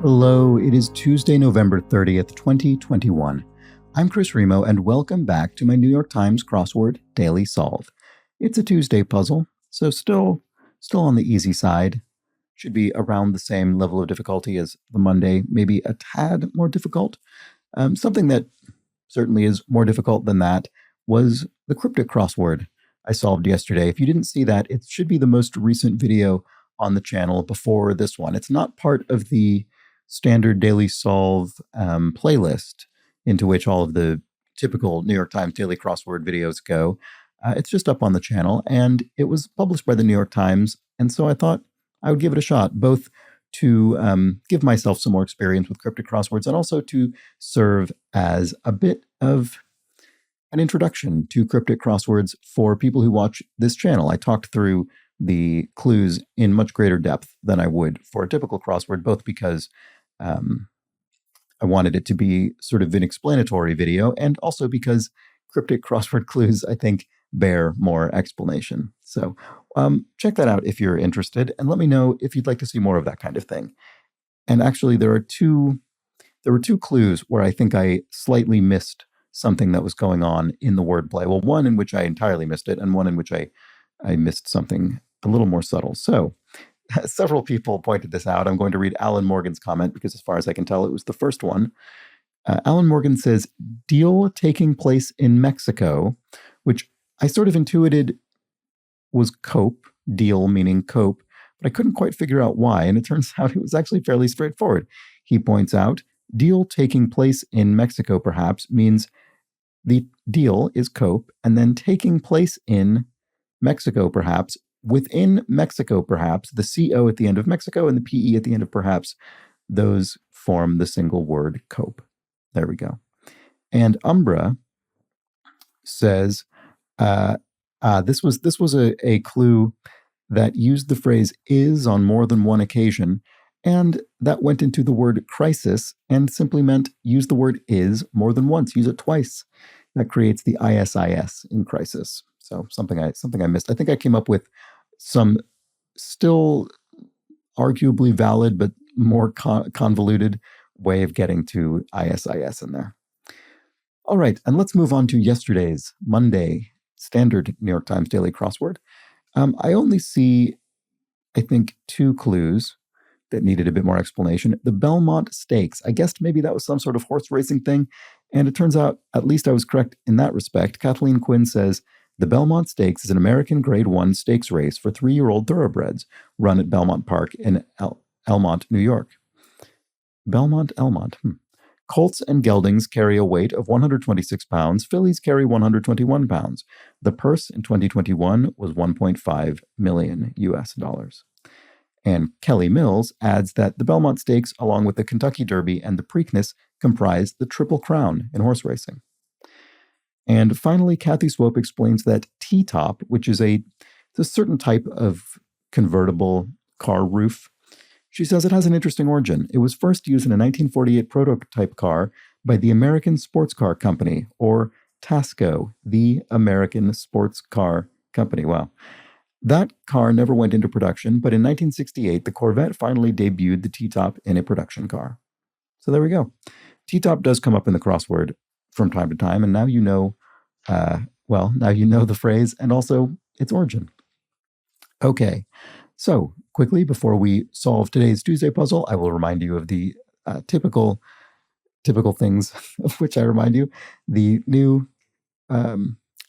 Hello, it is Tuesday, November 30th, 2021. I'm Chris Remo, and welcome back to my New York Times Crossword Daily Solve. It's a Tuesday puzzle, so still on the easy side. Should be around the same level of difficulty as the Monday, maybe a tad more difficult. Something that certainly is more difficult than that was the cryptic crossword I solved yesterday. If you didn't see that, it should be the most recent video on the channel before this one. It's not part of the standard Daily Solve playlist into which all of the typical New York Times Daily Crossword videos go. It's just up on the channel, and it was published by the New York Times, and so I thought I would give it a shot, both to give myself some more experience with cryptic crosswords and also to serve as a bit of an introduction to cryptic crosswords for people who watch this channel. I talked through the clues in much greater depth than I would for a typical crossword, both because I wanted it to be sort of an explanatory video, and also because cryptic crossword clues, I think, bear more explanation. So check that out if you're interested, and let me know if you'd like to see more of that kind of thing. And actually, there were two clues where I think I slightly missed something that was going on in the wordplay. Well, one in which I entirely missed it, and one in which I missed something a little more subtle. So several people pointed this out. I'm going to read Alan Morgan's comment because, as far as I can tell, it was the first one. Alan Morgan says, deal taking place in Mexico, which I sort of intuited was cope, deal meaning cope, but I couldn't quite figure out why. And it turns out it was actually fairly straightforward. He points out, deal taking place in Mexico perhaps means the deal is cope, and then taking place in Mexico perhaps, within Mexico perhaps, the CO at the end of Mexico and the PE at the end of perhaps, those form the single word cope. There we go. And Umbra says, this was a clue that used the phrase is on more than one occasion, and that went into the word crisis and simply meant use the word is more than once, use it twice. That creates the ISIS in crisis. So something I missed. I think I came up with some still arguably valid but more convoluted way of getting to ISIS in there. All right, and let's move on to yesterday's Monday standard New York Times Daily Crossword. I only see, I think, two clues that needed a bit more explanation. The Belmont Stakes. I guessed maybe that was some sort of horse racing thing, and it turns out at least I was correct in that respect. Kathleen Quinn says, the Belmont Stakes is an American Grade 1 stakes race for 3-year-old thoroughbreds run at Belmont Park in Elmont, New York. Elmont. Colts and geldings carry a weight of 126 pounds. Fillies carry 121 pounds. The purse in 2021 was $1.5 million US. And Kelly Mills adds that the Belmont Stakes, along with the Kentucky Derby and the Preakness, comprise the Triple Crown in horse racing. And finally, Kathy Swope explains that T-top, which is a certain type of convertible car roof, she says it has an interesting origin. It was first used in a 1948 prototype car by the American Sports Car Company, or TASCO, the American Sports Car Company. Wow. That car never went into production, but in 1968, the Corvette finally debuted the T-top in a production car. So there we go. T-top does come up in the crossword from time to time, and now you know, now you know the phrase and also its origin. Okay, so quickly before we solve today's Tuesday puzzle, I will remind you of the typical things of which I remind you. The new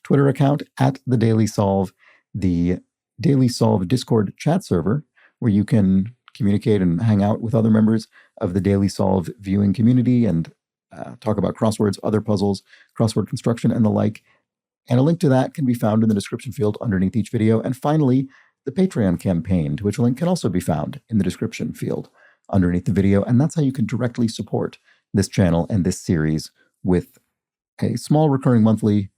Twitter account at the Daily Solve, the Daily Solve Discord chat server, where you can communicate and hang out with other members of the Daily Solve viewing community and talk about crosswords, other puzzles, crossword construction, and the like. And a link to that can be found in the description field underneath each video. And finally, the Patreon campaign, to which a link can also be found in the description field underneath the video. And that's how you can directly support this channel and this series with a small recurring monthly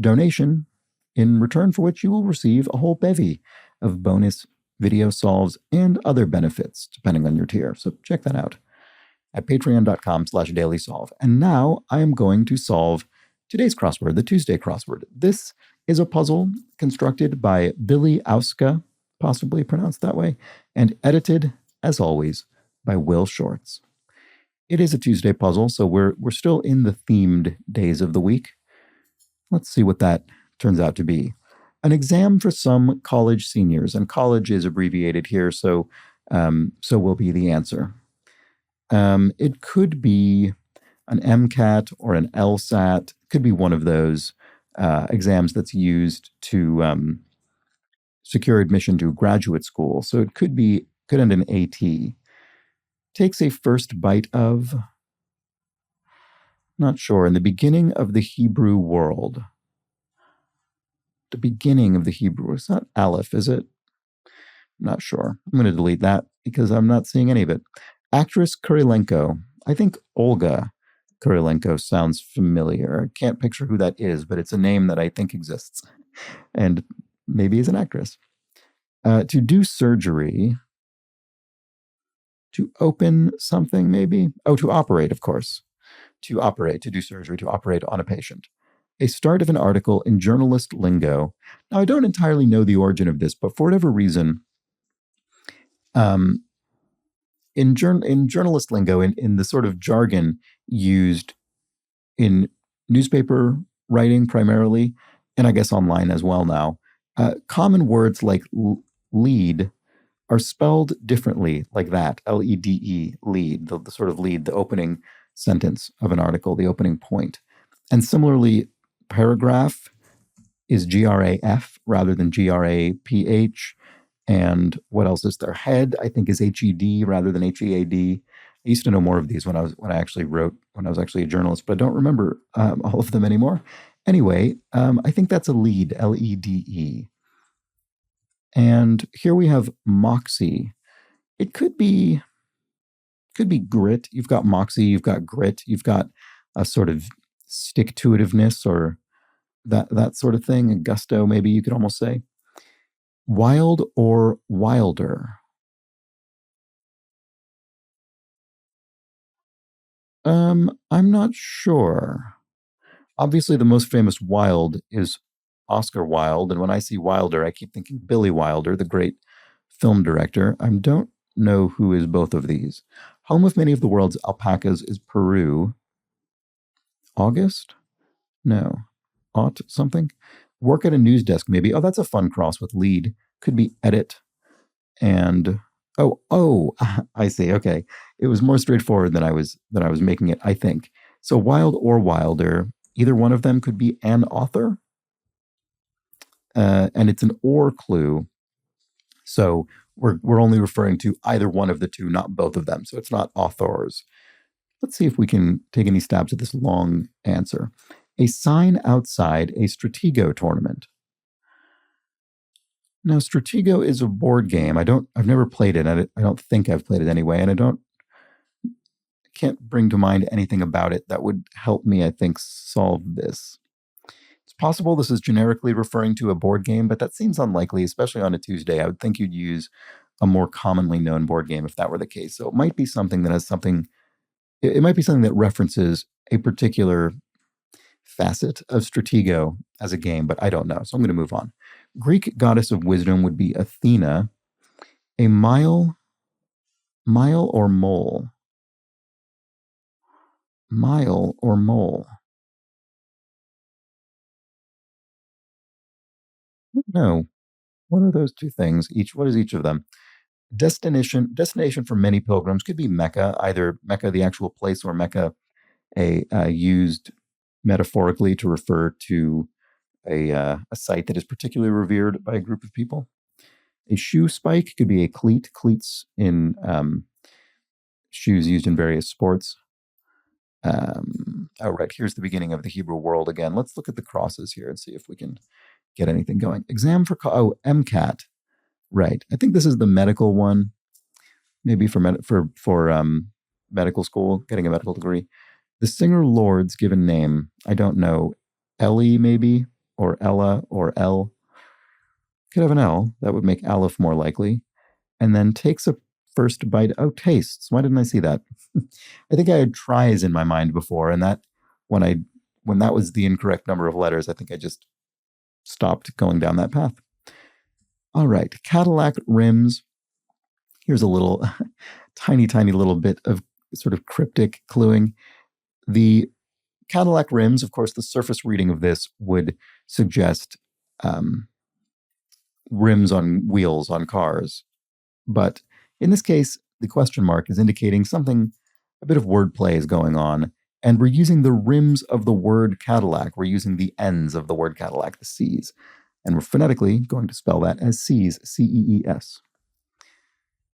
donation, in return for which you will receive a whole bevy of bonus video solves and other benefits, depending on your tier. So check that out at patreon.com/dailysolve. And now I am going to solve today's crossword, the Tuesday crossword. This is a puzzle constructed by Billy Auska, possibly pronounced that way, and edited, as always, by Will Shorts. It is a Tuesday puzzle, so we're still in the themed days of the week. Let's see what that turns out to be. An exam for some college seniors, and college is abbreviated here, so will be the answer. It could be an MCAT or an LSAT. Could be one of those exams that's used to secure admission to graduate school. So it could end in AT. Takes a first bite of, not sure, in the beginning of the Hebrew world. The beginning of the Hebrew, it's not Aleph, is it? I'm not sure. I'm going to delete that because I'm not seeing any of it. Actress Kurilenko. I think Olga Kurilenko sounds familiar. I can't picture who that is, but it's a name that I think exists and maybe is an actress. To do surgery, to open something maybe? Oh, to operate, of course. To operate, to do surgery, to operate on a patient. A start of an article in journalist lingo. Now, I don't entirely know the origin of this, but for whatever reason, in journalist lingo, in the sort of jargon used in newspaper writing primarily, and I guess online as well now, common words like lead are spelled differently like that, L-E-D-E, lead, the sort of lead, the opening sentence of an article, the opening point. And similarly, paragraph is G-R-A-F rather than G-R-A-P-H. And what else is there? Head, I think, is H-E-D rather than H-E-A-D. I used to know more of these when I was actually a journalist, but I don't remember all of them anymore. Anyway, I think that's a lead, L-E-D-E. And here we have moxie. It could be grit. You've got moxie, you've got grit, you've got a sort of stick-to-itiveness or that sort of thing, a gusto, maybe you could almost say. Wild or wilder? I'm not sure. Obviously, the most famous Wilde is Oscar Wilde, and when I see Wilder, I keep thinking Billy Wilder, the great film director. I don't know who is both of these. Home of many of the world's alpacas is Peru. August? No. Ought something? Work at a news desk, maybe. Oh, that's a fun cross with lead. Could be edit. And I see. Okay. It was more straightforward than I was making it, I think. So Wild or Wilder, either one of them could be an author. And it's an or clue. So we're only referring to either one of the two, not both of them. So it's not authors. Let's see if we can take any stabs at this long answer. A sign outside a Stratego tournament. Now, Stratego is a board game. I've never played it. I don't think I've played it anyway, and I can't bring to mind anything about it that would help me, I think, solve this. It's possible this is generically referring to a board game, but that seems unlikely, especially on a Tuesday. I would think you'd use a more commonly known board game if that were the case. So it might be something that has something. It might be something that references a particular facet of Stratego as a game, but I don't know. So I'm going to move on. Greek goddess of wisdom would be Athena. A mile or mole? Mile or mole? No. What are those two things? What is each of them? Destination for many pilgrims could be Mecca, either Mecca, the actual place, or Mecca, used metaphorically to refer to a site that is particularly revered by a group of people. A shoe spike could be a cleat, cleats in shoes used in various sports. Right, here's the beginning of the Hebrew world again. Let's look at the crosses here and see if we can get anything going. Exam for, MCAT. Right, I think this is the medical one, maybe for medical school, getting a medical degree. The singer Lord's given name, I don't know, Ellie maybe, or Ella, or L. Could have an L. That would make Aleph more likely. And then takes a first bite. Oh, tastes. Why didn't I see that? I think I had tries in my mind before, and that when that was the incorrect number of letters, I think I just stopped going down that path. All right, Cadillac rims. Here's a little tiny little bit of sort of cryptic cluing. The Cadillac rims, of course, the surface reading of this would suggest rims on wheels on cars. But in this case, the question mark is indicating something, a bit of wordplay is going on. And we're using the rims of the word Cadillac. We're using the ends of the word Cadillac, the C's. And we're phonetically going to spell that as C's, C-E-E-S.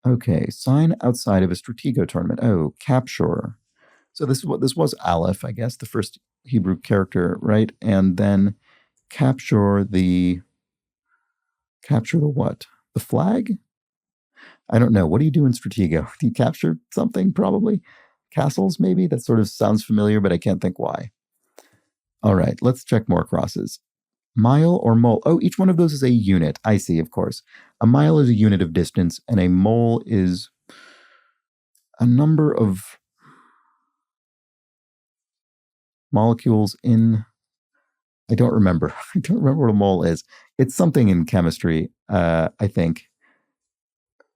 Okay, sign outside of a Stratego tournament. Oh, capture. So this was Aleph, I guess, the first Hebrew character, right? And then capture the what? The flag? I don't know. What do you do in Stratego? Do you capture something? Probably castles, maybe. That sort of sounds familiar, but I can't think why. All right, let's check more crosses. Mile or mole? Oh, each one of those is a unit. I see, of course. A mile is a unit of distance, and a mole is a number of molecules in... I don't remember. I don't remember what a mole is. It's something in chemistry, I think.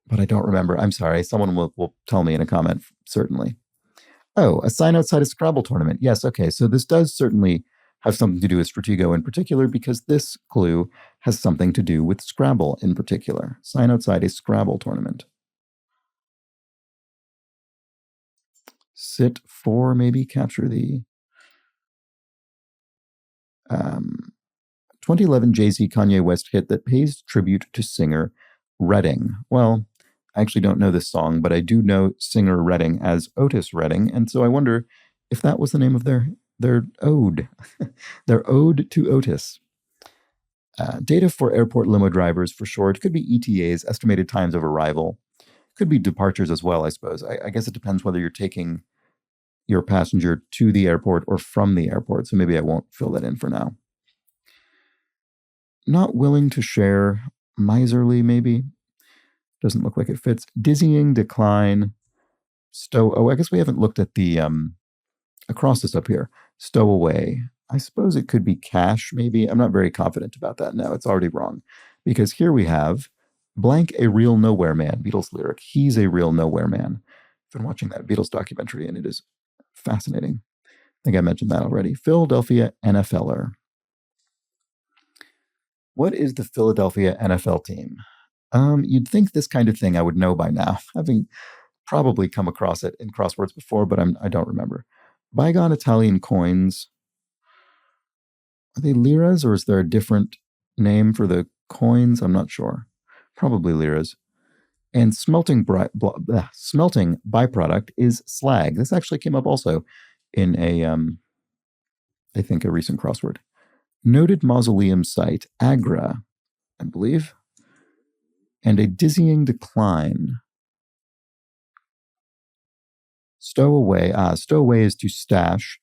But I don't remember. I'm sorry. Someone will tell me in a comment, certainly. Oh, a sign outside a Scrabble tournament. Yes, okay. So this does certainly have something to do with Stratego in particular, because this clue has something to do with Scrabble in particular. Sign outside a Scrabble tournament. Sit for, maybe, capture the... 2011 Jay-Z Kanye West hit that pays tribute to singer Redding. Well, I actually don't know this song, but I do know singer Redding as Otis Redding, and so I wonder if that was the name of their ode, their ode to Otis. Data for airport limo drivers, for short, could be ETAs, estimated times of arrival. Could be departures as well, I suppose. I guess it depends whether you're taking your passenger to the airport or from the airport, so maybe I won't fill that in for now. Not willing to share, miserly, maybe. Doesn't look like it fits. Dizzying, decline, stow. Oh, I guess we haven't looked at the acrostis up here. Stowaway. I suppose it could be cash, maybe. I'm not very confident about that. No, it's already wrong. Because here we have blank, a real nowhere man, Beatles lyric. He's a real nowhere man. I've been watching that Beatles documentary, and it is fascinating. I think I mentioned that already. Philadelphia NFLer. What is the Philadelphia NFL team? You'd think this kind of thing I would know by now, having probably come across it in crosswords before, but I don't remember. Bygone Italian coins. Are they liras, or is there a different name for the coins? I'm not sure. Probably liras. And smelting byproduct is slag. This actually came up also in I think a recent crossword. Noted mausoleum site, Agra, I believe. And a dizzying decline. Stowaway. Stowaway is to stash.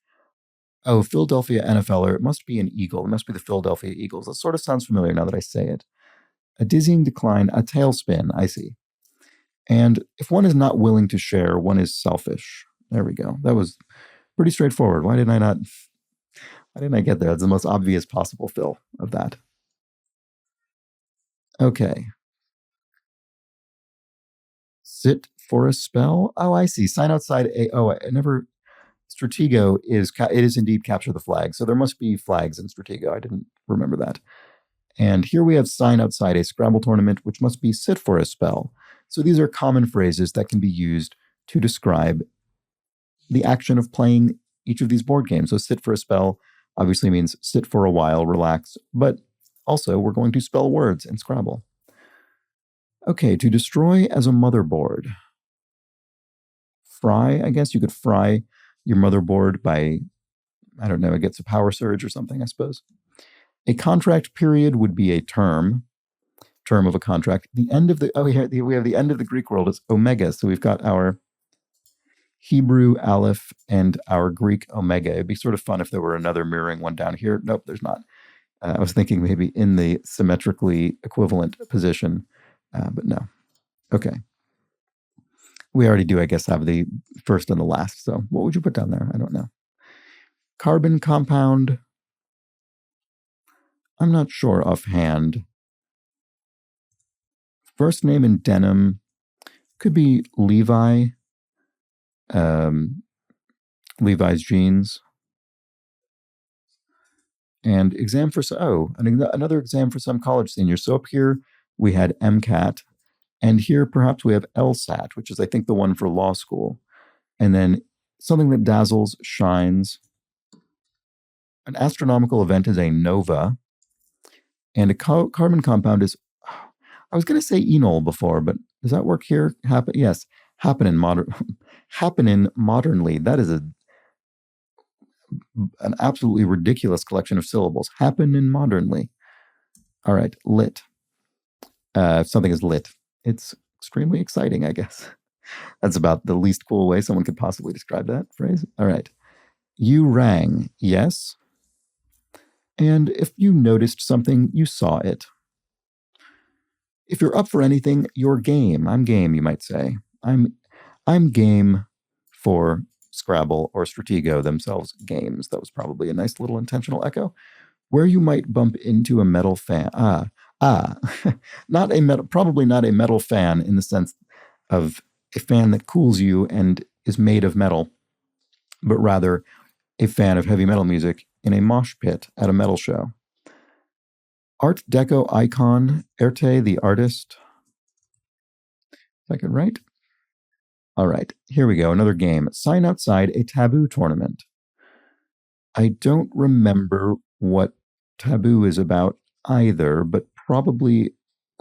Oh, Philadelphia NFLer. It must be an eagle. It must be the Philadelphia Eagles. That sort of sounds familiar now that I say it. A dizzying decline, a tailspin. I see. And if one is not willing to share, one is selfish. There we go. That was pretty straightforward. Why didn't I get there? That's the most obvious possible fill of that. Okay. Sit for a spell. Oh, I see. Sign outside a... Oh, I never... Stratego is indeed capture the flag. So there must be flags in Stratego. I didn't remember that. And here we have sign outside a Scrabble tournament, which must be sit for a spell. So these are common phrases that can be used to describe the action of playing each of these board games. So sit for a spell obviously means sit for a while, relax, but also we're going to spell words in Scrabble. Okay, to destroy as a motherboard. Fry, I guess you could fry your motherboard by, I don't know, it gets a power surge or something, I suppose. A contract period would be a term of a contract. The end of the, we have the end of the Greek world is omega. So we've got our Hebrew aleph and our Greek omega. It'd be sort of fun if there were another mirroring one down here. Nope, there's not. I was thinking maybe in the symmetrically equivalent position, but no. Okay. We already do, I guess, have the first and the last. So what would you put down there? I don't know. Carbon compound. I'm not sure offhand. First name in denim. Could be Levi. Levi's jeans. And another exam for some college seniors. So up here we had MCAT, and here perhaps we have LSAT, which is I think the one for law school. And then something that dazzles, shines. An astronomical event is a nova, and a carbon compound is, I was going to say enol before, but does that work here? Yes, happening modernly. That is an absolutely ridiculous collection of syllables. Happening modernly. All right, lit. If something is lit, it's extremely exciting, I guess. That's about the least cool way someone could possibly describe that phrase. All right. You rang, yes. And if you noticed something, you saw it. If you're up for anything, you're game. I'm game, you might say. I'm game for Scrabble or Stratego, themselves games. That was probably a nice little intentional echo. Where you might bump into a metal fan. Probably not a metal fan in the sense of a fan that cools you and is made of metal, but rather a fan of heavy metal music in a mosh pit at a metal show. Art Deco icon, Erte the artist. Second right. All right, here we go. Another game. Sign outside a taboo tournament. I don't remember what taboo is about either, but probably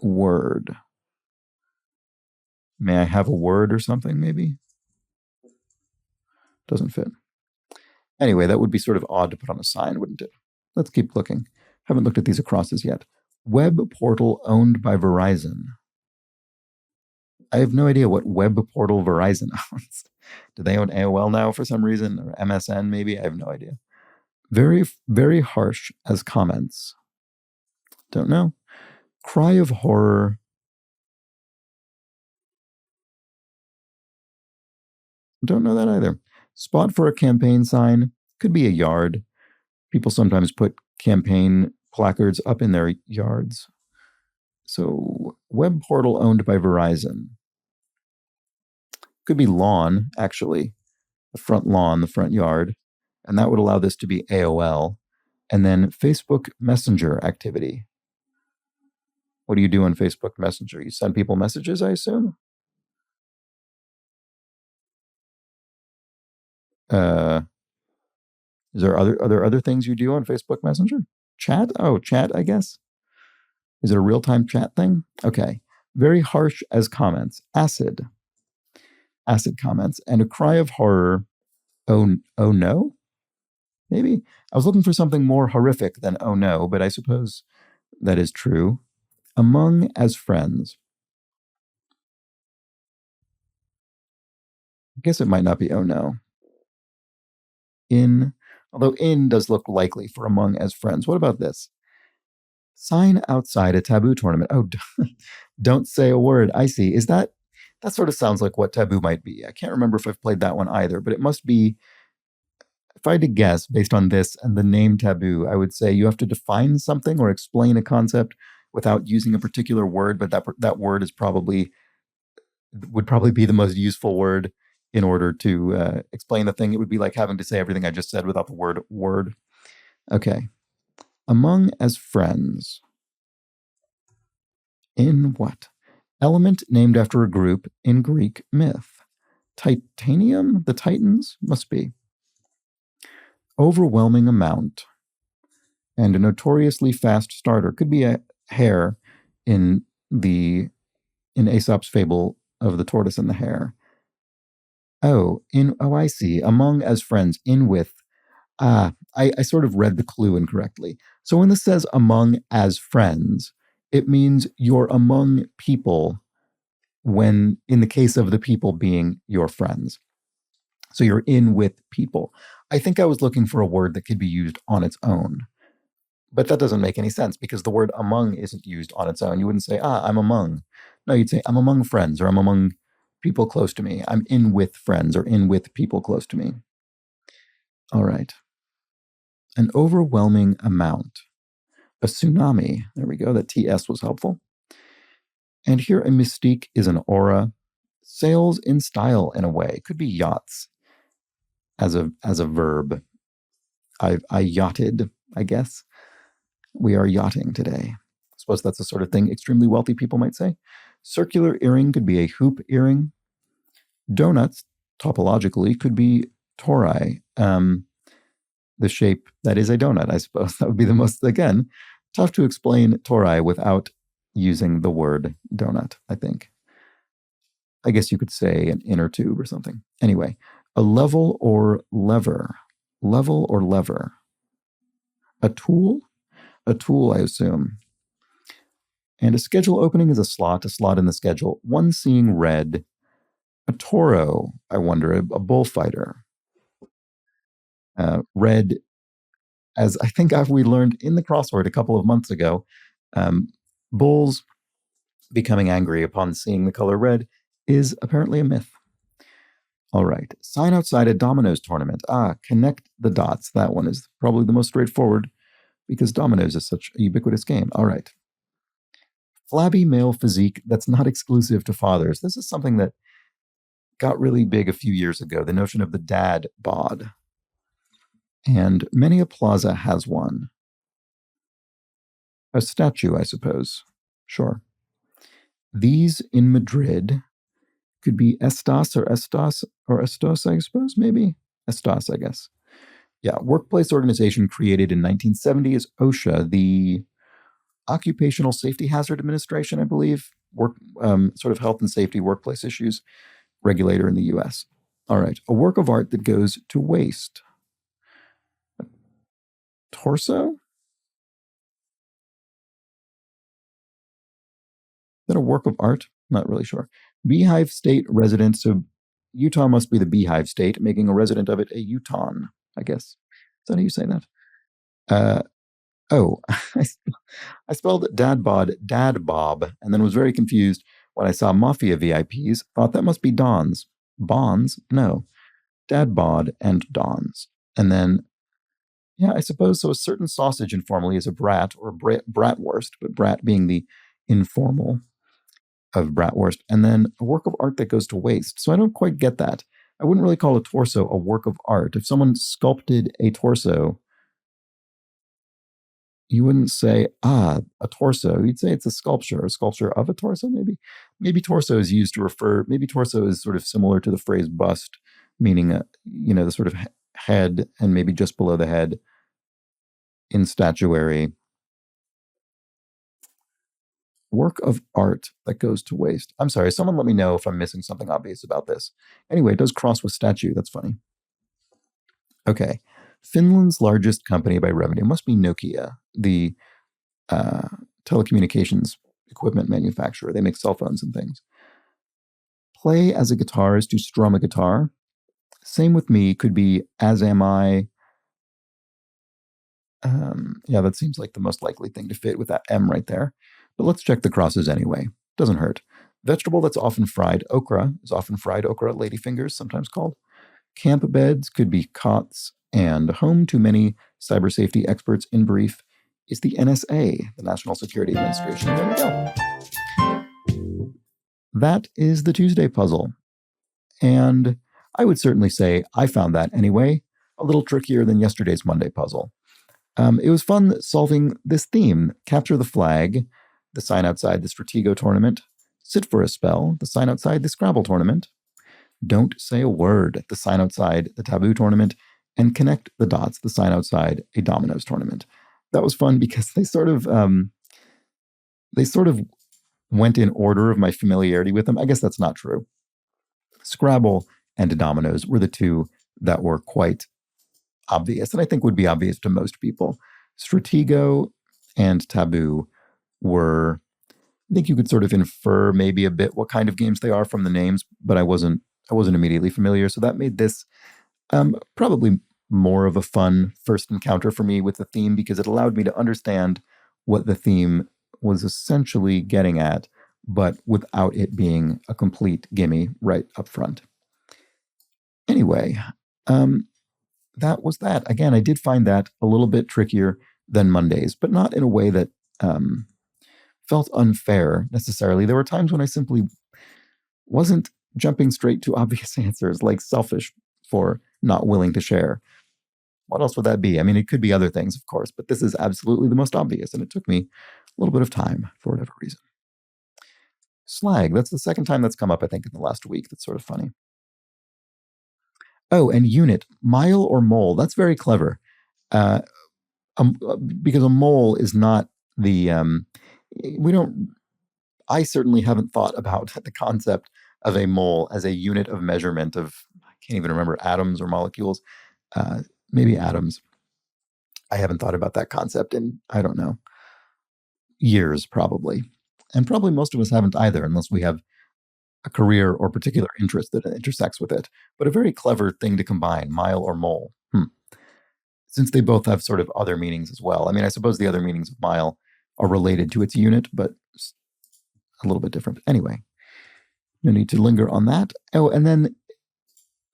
word. May I have a word or something, maybe? Doesn't fit. Anyway, that would be sort of odd to put on a sign, wouldn't it? Let's keep looking. Haven't looked at these acrosses yet. Web portal owned by Verizon. I have no idea what web portal Verizon owns. Do they own AOL now for some reason? Or MSN maybe? I have no idea. Very, very harsh as comments. Don't know. Cry of horror. Don't know that either. Spot for a campaign sign. Could be a yard. People sometimes put campaign placards up in their yards. So, web portal owned by Verizon. Could be lawn, actually. The front lawn, the front yard. And that would allow this to be AOL. And then Facebook Messenger activity. What do you do on Facebook Messenger? You send people messages, I assume? Are there other things you do on Facebook Messenger? Chat? Oh, chat, I guess. Is it a real-time chat thing? Okay. Very harsh as comments. Acid comments. And a cry of horror. Oh no? Maybe. I was looking for something more horrific than oh no, but I suppose that is true. Among as friends. I guess it might not be oh no. Although in does look likely for among as friends. What about this? Sign outside a taboo tournament. Oh, don't say a word. I see. That sort of sounds like what taboo might be. I can't remember if I've played that one either, but it must be, if I had to guess based on this and the name taboo, I would say you have to define something or explain a concept without using a particular word, but that word would probably be the most useful word in order to explain the thing. It would be like having to say everything I just said without the word word. Okay. Among as friends. In what? Element named after a group in Greek myth. Titanium? The Titans? Must be. Overwhelming amount. And a notoriously fast starter. Could be a hare in Aesop's fable of the tortoise and the hare. I see. Among as friends, in with. I sort of read the clue incorrectly. So when this says among as friends, it means you're among people when, in the case of the people being your friends. So you're in with people. I think I was looking for a word that could be used on its own. But that doesn't make any sense because the word among isn't used on its own. You wouldn't say, I'm among. No, you'd say, I'm among friends, or I'm among people close to me. I'm in with friends or in with people close to me. All right. An overwhelming amount. A tsunami. There we go. That TS was helpful. And here a mystique is an aura. Sails in style in a way. Could be yachts as a verb. I yachted, I guess. We are yachting today. I suppose that's the sort of thing extremely wealthy people might say. Circular earring could be a hoop earring. Donuts, topologically, could be tori, the shape that is a donut, I suppose. That would be the most, again, tough to explain tori without using the word donut, I think. I guess you could say an inner tube or something. Anyway, a level or lever. Level or lever. A tool? A tool, I assume. And a schedule opening is a slot in the schedule. One seeing red. A toro, I wonder, a bullfighter. Red, as I think we learned in the crossword a couple of months ago, bulls becoming angry upon seeing the color red is apparently a myth. All right. Sign outside a dominoes tournament. Connect the dots. That one is probably the most straightforward because dominoes is such a ubiquitous game. All right. Flabby male physique that's not exclusive to fathers. This is something that got really big a few years ago, the notion of the dad bod. And many a plaza has one. A statue, I suppose. Sure. These in Madrid could be Estas, I suppose, maybe? Estas, I guess. Yeah, workplace organization created in 1970 is OSHA, the Occupational Safety Hazard Administration, I believe, sort of health and safety workplace issues regulator in the U.S. All right, a work of art that goes to waste. Torso? Is that a work of art? Not really sure. Beehive State resident. So Utah must be the Beehive State, making a resident of it a Utahn, I guess. Is that how you say that? I spelled dad bob, and then was very confused when I saw Mafia VIPs. Thought that must be Dons. Bonds? No. Dad bod and Dons. And then, yeah, I suppose so. A certain sausage informally is a brat or bratwurst, but brat being the informal of bratwurst. And then a work of art that goes to waste. So I don't quite get that. I wouldn't really call a torso a work of art. If someone sculpted a torso, you wouldn't say, a torso. You'd say it's a sculpture of a torso, maybe. Maybe torso is used to refer, maybe torso is sort of similar to the phrase bust, meaning, the sort of head and maybe just below the head in statuary. Work of art that goes to waste. I'm sorry, someone let me know if I'm missing something obvious about this. Anyway, it does cross with statue. That's funny. Okay. Finland's largest company by revenue must be Nokia, the telecommunications equipment manufacturer. They make cell phones and things. Play as a guitar is to strum a guitar. Same with me could be as am I. Yeah, that seems like the most likely thing to fit with that M right there. But let's check the crosses anyway. Doesn't hurt. Vegetable that's often fried. Okra is often fried. Okra, ladyfingers, sometimes called. Camp beds could be cots. And home to many cyber safety experts, in brief, is the NSA, the National Security Administration. There we go. That is the Tuesday puzzle. And I would certainly say I found that anyway a little trickier than yesterday's Monday puzzle. It was fun solving this theme. Capture the flag, the sign outside the Stratego tournament. Sit for a spell, the sign outside the Scrabble tournament. Don't say a word, the sign outside the Taboo tournament. And connect the dots, the sign outside a dominoes tournament. That was fun because they sort of went in order of my familiarity with them. I guess that's not true. Scrabble and dominoes were the two that were quite obvious, and I think would be obvious to most people. Stratego and Taboo were, I think you could sort of infer maybe a bit what kind of games they are from the names, but I wasn't immediately familiar, so that made this probably more of a fun first encounter for me with the theme because it allowed me to understand what the theme was essentially getting at, but without it being a complete gimme right up front. Anyway, that was that. Again, I did find that a little bit trickier than Mondays, but not in a way that felt unfair necessarily. There were times when I simply wasn't jumping straight to obvious answers, like selfish for not willing to share. What else would that be? I mean, it could be other things, of course, but this is absolutely the most obvious, and it took me a little bit of time for whatever reason. Slag, that's the second time that's come up, I think, in the last week. That's sort of funny. Oh, and unit, mile or mole. That's very clever. Uh, because a mole is not the, I certainly haven't thought about the concept of a mole as a unit of measurement of, I can't even remember, atoms or molecules. Maybe atoms. I haven't thought about that concept in, I don't know, years probably. And probably most of us haven't either, unless we have a career or particular interest that intersects with it. But a very clever thing to combine, mile or mole. Since they both have sort of other meanings as well. I mean, I suppose the other meanings of mile are related to its unit, but a little bit different. Anyway, no need to linger on that. Oh, and then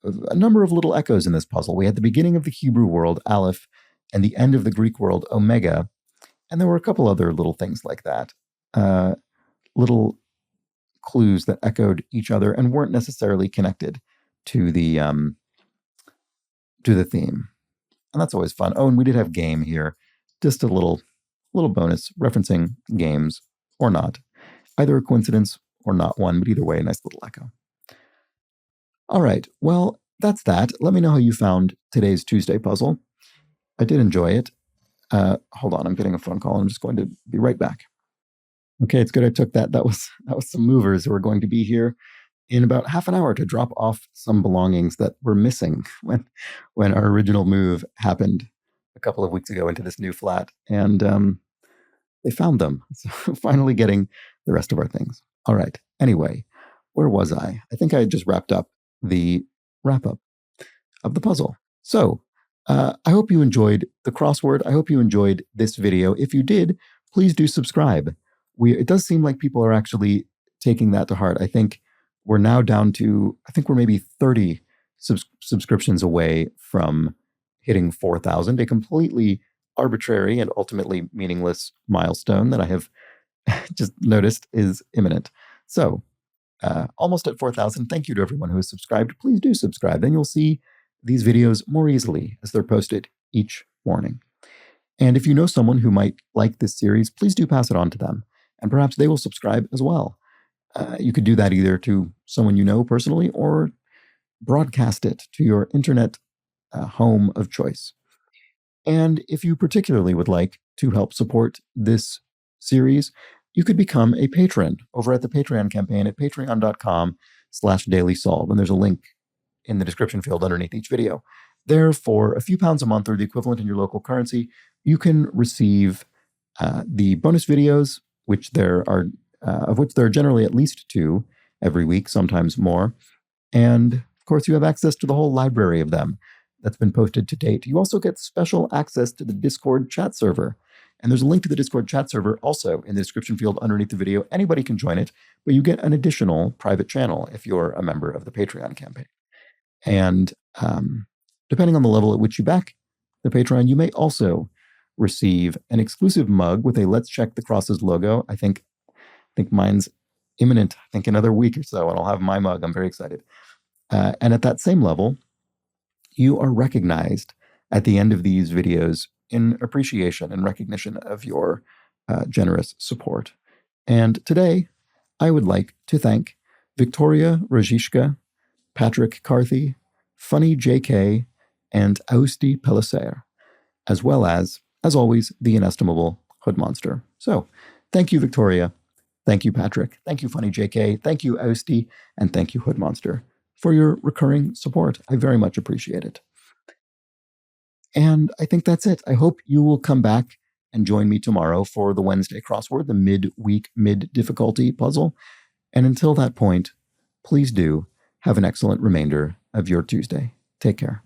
a number of little echoes in this puzzle. We had the beginning of the Hebrew world, Aleph, and the end of the Greek world, Omega. And there were a couple other little things like that. Little clues that echoed each other and weren't necessarily connected to the theme. And that's always fun. Oh, and we did have game here. Just a little bonus referencing games or not. Either a coincidence or not one, but either way, a nice little echo. All right, well, that's that. Let me know how you found today's Tuesday puzzle. I did enjoy it. Hold on, I'm getting a phone call. I'm just going to be right back. Okay, it's good I took that. That was some movers who are going to be here in about half an hour to drop off some belongings that were missing when our original move happened a couple of weeks ago into this new flat. And they found them. So finally getting the rest of our things. All right. Anyway, where was I? I think I had just wrapped up the wrap-up of the puzzle. So I hope you enjoyed the crossword. I hope you enjoyed this video. If you did, please do subscribe. It does seem like people are actually taking that to heart. I think we're now down to, I think we're maybe 30 subscriptions away from hitting 4,000, a completely arbitrary and ultimately meaningless milestone that I have just noticed is imminent. So almost at 4,000. Thank you to everyone who has subscribed. Please do subscribe. Then you'll see these videos more easily as they're posted each morning. And if you know someone who might like this series, please do pass it on to them. And perhaps they will subscribe as well. You could do that either to someone you know personally or broadcast it to your internet home of choice. And if you particularly would like to help support this series, you could become a patron over at the Patreon campaign at patreon.com/dailysolve. And there's a link in the description field underneath each video. There, for a few pounds a month or the equivalent in your local currency, you can receive the bonus videos, which there are generally at least 2 every week, sometimes more. And of course, you have access to the whole library of them that's been posted to date. You also get special access to the Discord chat server. And there's a link to the Discord chat server also in the description field underneath the video. Anybody can join it, but you get an additional private channel if you're a member of the Patreon campaign. And depending on the level at which you back the Patreon, you may also receive an exclusive mug with a Let's Check the Crosses logo. I think mine's imminent. I think another week or so, and I'll have my mug. I'm very excited. And at that same level, you are recognized at the end of these videos in appreciation and recognition of your generous support. And today, I would like to thank Victoria Rojishka, Patrick Carthy, Funny JK, and Austi Pellicer, as well as always, the inestimable Hood Monster. So, thank you, Victoria. Thank you, Patrick. Thank you, Funny JK. Thank you, Austi. And thank you, Hood Monster, for your recurring support. I very much appreciate it. And I think that's it. I hope you will come back and join me tomorrow for the Wednesday crossword, the mid-week, mid-difficulty puzzle. And until that point, please do have an excellent remainder of your Tuesday. Take care.